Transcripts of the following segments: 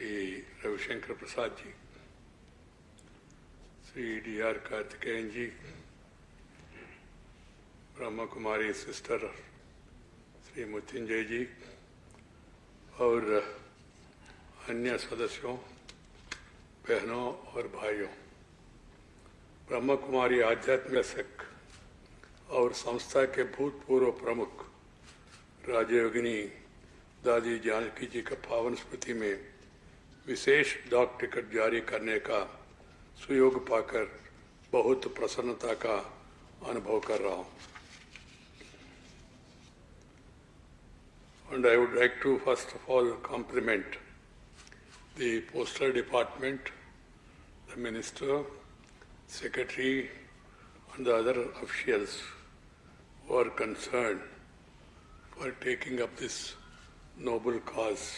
Sri Ravi Shankar Prasad ji, Sri D.R. Karthikeyan ji, Brahma Kumari sister Shri Mrityunjay ji और अन्य सदस्यों, बहनों और भाइयों, ब्रह्मा कुमारी आध्यात्मिक संघ और संस्था के भूतपूर्व प्रमुख राजयोगिनी दादी जानकी जी का पावन स्मृति में विशेष डाक टिकट जारी करने का सुयोग पाकर बहुत प्रसन्नता का अनुभव कर रहा हूँ। And I would like to first of all compliment the Postal Department, the Minister, Secretary and the other officials who are concerned for taking up this noble cause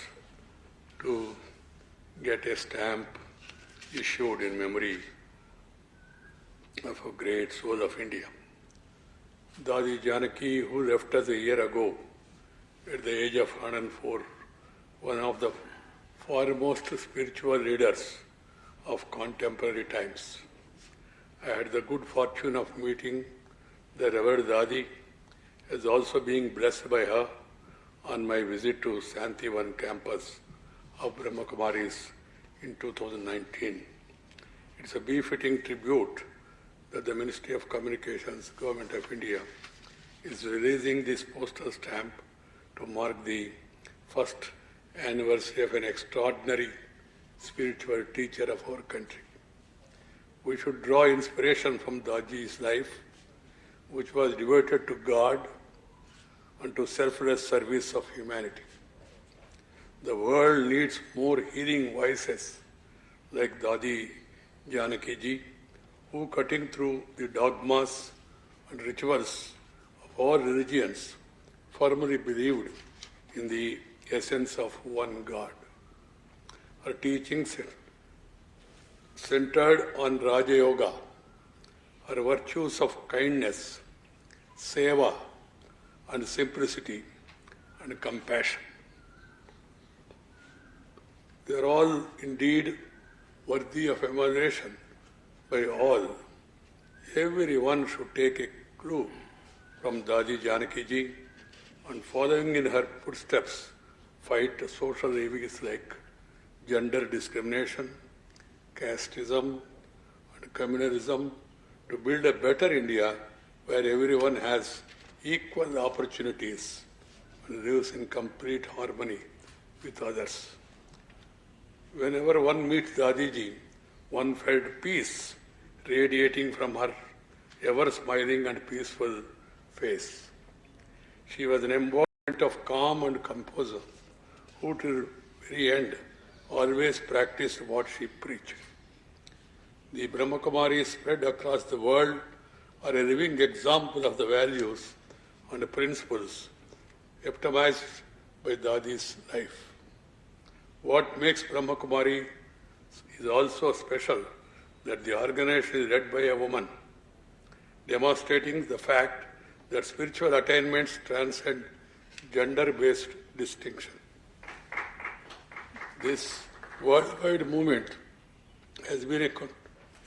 to get a stamp issued in memory of a great soul of India. Dadi Janaki, who left us a year ago, at the age of 104, one of the foremost spiritual leaders of contemporary times. I had the good fortune of meeting the Revered Dadi, as also being blessed by her on my visit to Santivan campus of Brahma Kumaris in 2019. It's a befitting tribute that the Ministry of Communications, Government of India, is releasing this postal stamp to mark the first anniversary of an extraordinary spiritual teacher of our country. We should draw inspiration from Daji's life, which was devoted to God and to selfless service of humanity. The world needs more healing voices like Dadi Janaki ji, who, cutting through the dogmas and rituals of all religions, firmly believed in the essence of one God. Her teachings centered on Raja Yoga, her virtues of kindness, seva, and simplicity and compassion. They are all indeed worthy of emulation by all. Everyone should take a clue from Dadi Janaki ji and, following in her footsteps, fight social evils like gender discrimination, casteism, and communalism to build a better India where everyone has equal opportunities and lives in complete harmony with others. Whenever one meets Dadiji, one felt peace radiating from her ever-smiling and peaceful face. She was an embodiment of calm and composure, who till the very end always practiced what she preached. The Brahma Kumaris spread across the world are a living example of the values and principles epitomized by Dadi's life. What makes Brahma Kumari is also special that the organization is led by a woman, demonstrating the fact that spiritual attainments transcend gender-based distinction. This worldwide movement has been an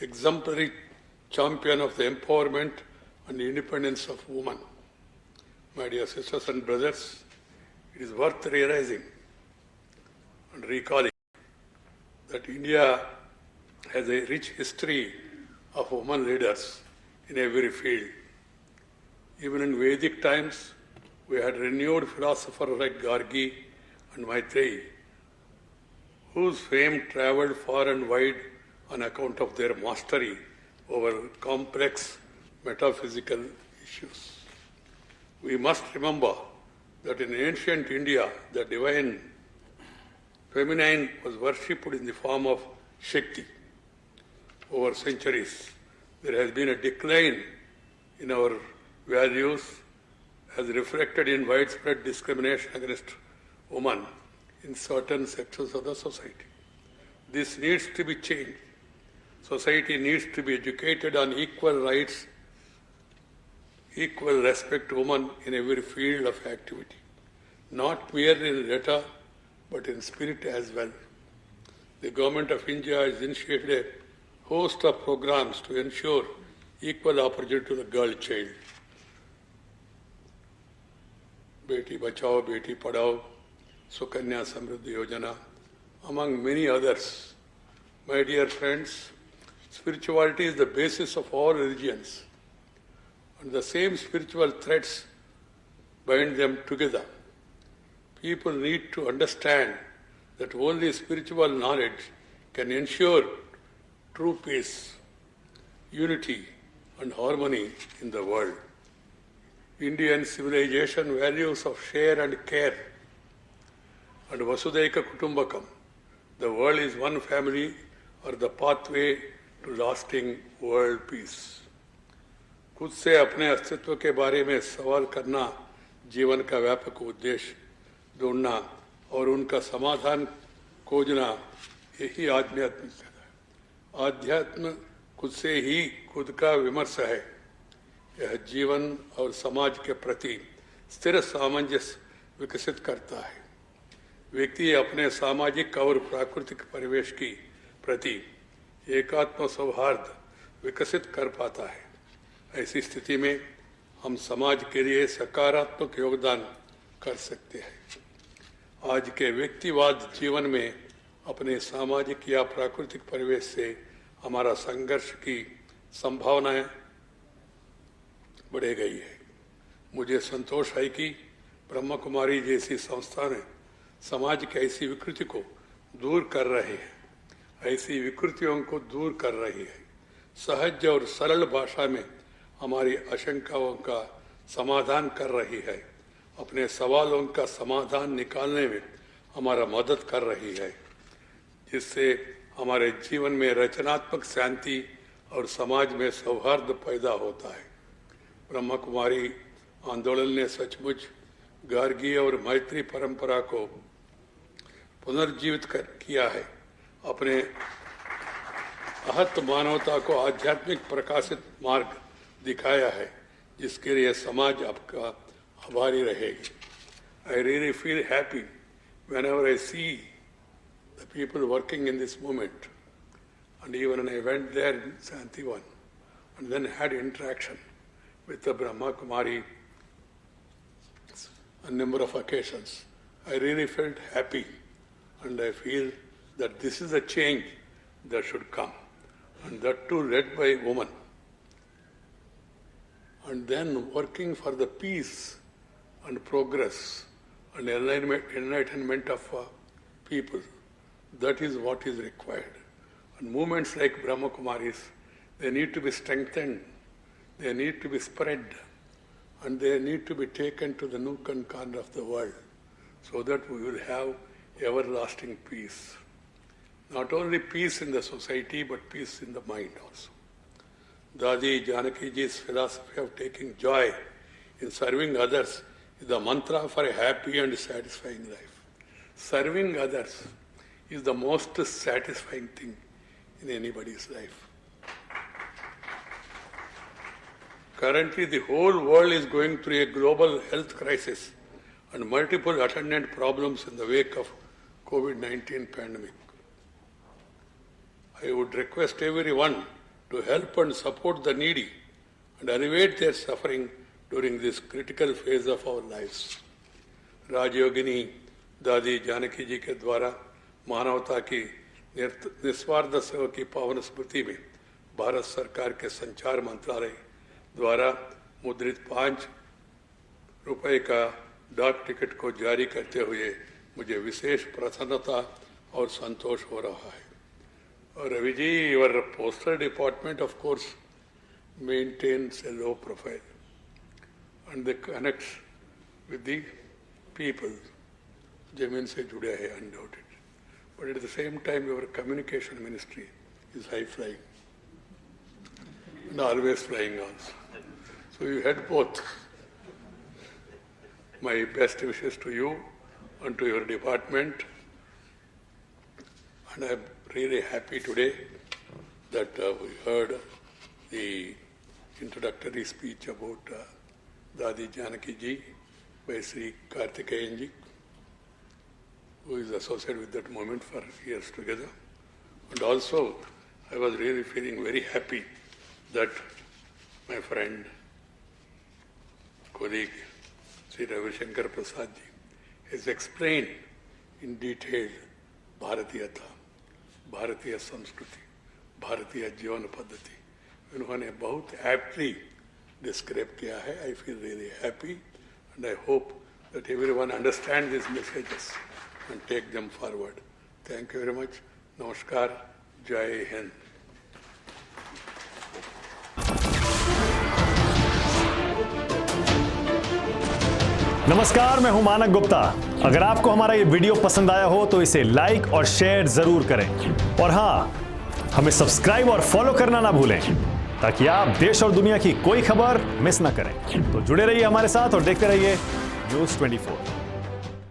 exemplary champion of the empowerment and independence of women. My dear sisters and brothers, it is worth realizing and recalling that India has a rich history of women leaders in every field. Even in Vedic times, we had renewed philosophers like Gargi and Maitreyi, whose fame travelled far and wide on account of their mastery over complex metaphysical issues. We must remember that in ancient India, the divine feminine was worshipped in the form of Shakti. Over centuries, there has been a decline in our values as reflected in widespread discrimination against women in certain sections of the society. This needs to be changed. Society needs to be educated on equal rights, equal respect to women in every field of activity, not merely in letter, but in spirit as well. the Government of India has initiated a host of programs to ensure equal opportunity to the girl child. Beti Bachao, Beti Padhao, Sukanya Samriddhi Yojana, among many others. My dear friends, spirituality is the basis of all religions, and the same spiritual threads bind them together. People need to understand that only spiritual knowledge can ensure true peace, unity, and harmony in the world. Indian civilization values of share and care and Vasudhaika Kutumbakam. The world is one family or the pathway to lasting world peace. खुद से अपने अस्तित्व के बारे में सवाल करना जीवन का व्यापक उद्देश्य ढूंढना और उनका समाधान खोजना यही आध्यात्म है। आध्यात्म खुद से ही खुद का विमर्श है। यह जीवन और समाज के प्रति स्थिर सामंजस्य विकसित करता है। व्यक्ति अपने सामाजिक और प्राकृतिक परिवेश की प्रति एकात्म सौहार्द विकसित कर पाता है। ऐसी स्थिति में हम समाज के लिए सकारात्मक योगदान कर सकते हैं। आज के व्यक्तिवाद जीवन में अपने सामाजिक या प्राकृतिक परिवेश से हमारा संघर्ष की संभावनाएं बढ़ गई है। मुझे संतोष है कि ब्रह्म कुमारी जैसी संस्था ने समाज की ऐसी विकृति को दूर कर रहे हैं, ऐसी विकृतियों को दूर कर रही है। सहज और सरल भाषा में हमारी आशंकाओं का समाधान कर रही है, अपने सवालों का समाधान निकालने में हमारा मदद कर रही है, जिससे हमारे जीवन में रचनात्मक शांति और समाज में सौहार्द पैदा होता है। ब्रह्म कुमारी आंदोलन ने सचमुच गार्गी और मैत्री परंपरा को पुनर्जीवित किया है, अपने अहत मानवता को आध्यात्मिक प्रकाशित मार्ग दिखाया है, जिसके लिए समाज आपका आभारी रहेगी। I really feel happy whenever I see the people working in this movement, and even when I went there in Santivan and then had interaction with the Brahma Kumari on a number of occasions, I really felt happy, and I feel that this is a change that should come, and that too led by women. And then working for the peace and progress and enlightenment of people. That is what is required. And movements like Brahma Kumaris, they need to be strengthened, they need to be spread, and they need to be taken to the nook and corner of the world, so that we will have everlasting peace. Not only peace in the society, but peace in the mind also. Dadi Janaki Ji's philosophy of taking joy in serving others is the mantra for a happy and satisfying life. Serving others is the most satisfying thing in anybody's life. Currently, the whole world is going through a global health crisis and multiple attendant problems in the wake of COVID-19 pandemic. I would request everyone to help and support the needy and alleviate their suffering during this critical phase of our lives. राजयोगिनी दादी जानकी जी के द्वारा मानवता की निस्वार्थ सेवा की पावन स्मृति में भारत सरकार के संचार मंत्रालय द्वारा मुद्रित 5 रुपए का डाक टिकट को जारी करते हुए मुझे विशेष प्रसन्नता और संतोष हो रहा है। Ravi ji, your postal department, of course, maintains a low profile and they connect with the people. Jamin se juda hai, undoubted. But at the same time, your communication ministry is high flying and always flying also. So you had both. My best wishes to you and to your department. And I am really happy today that we heard the introductory speech about Dadi Janaki ji by Sri Karthikeyan ji, who is associated with that movement for years together. And also, I was really feeling very happy that my friend, colleague, Sri Ravi Shankar Prasad ji, has explained in detail भारतीयता, भारतीय संस्कृति, भारतीय जीवन पद्धति. उन्होंने बहुत aptly describe किया है. I feel really happy and I hope that everyone understands these messages and take them forward. Thank you very much. Namaskar. Jai Hind. नमस्कार, मैं हूं मानक गुप्ता. अगर आपको हमारा ये वीडियो पसंद आया हो तो इसे लाइक और शेयर जरूर करें. और हां, हमें सब्सक्राइब और फॉलो करना ना भूलें ताकि आप देश और दुनिया की कोई खबर मिस ना करें. तो जुड़े रहिए हमारे साथ और देखते रहिए News 24.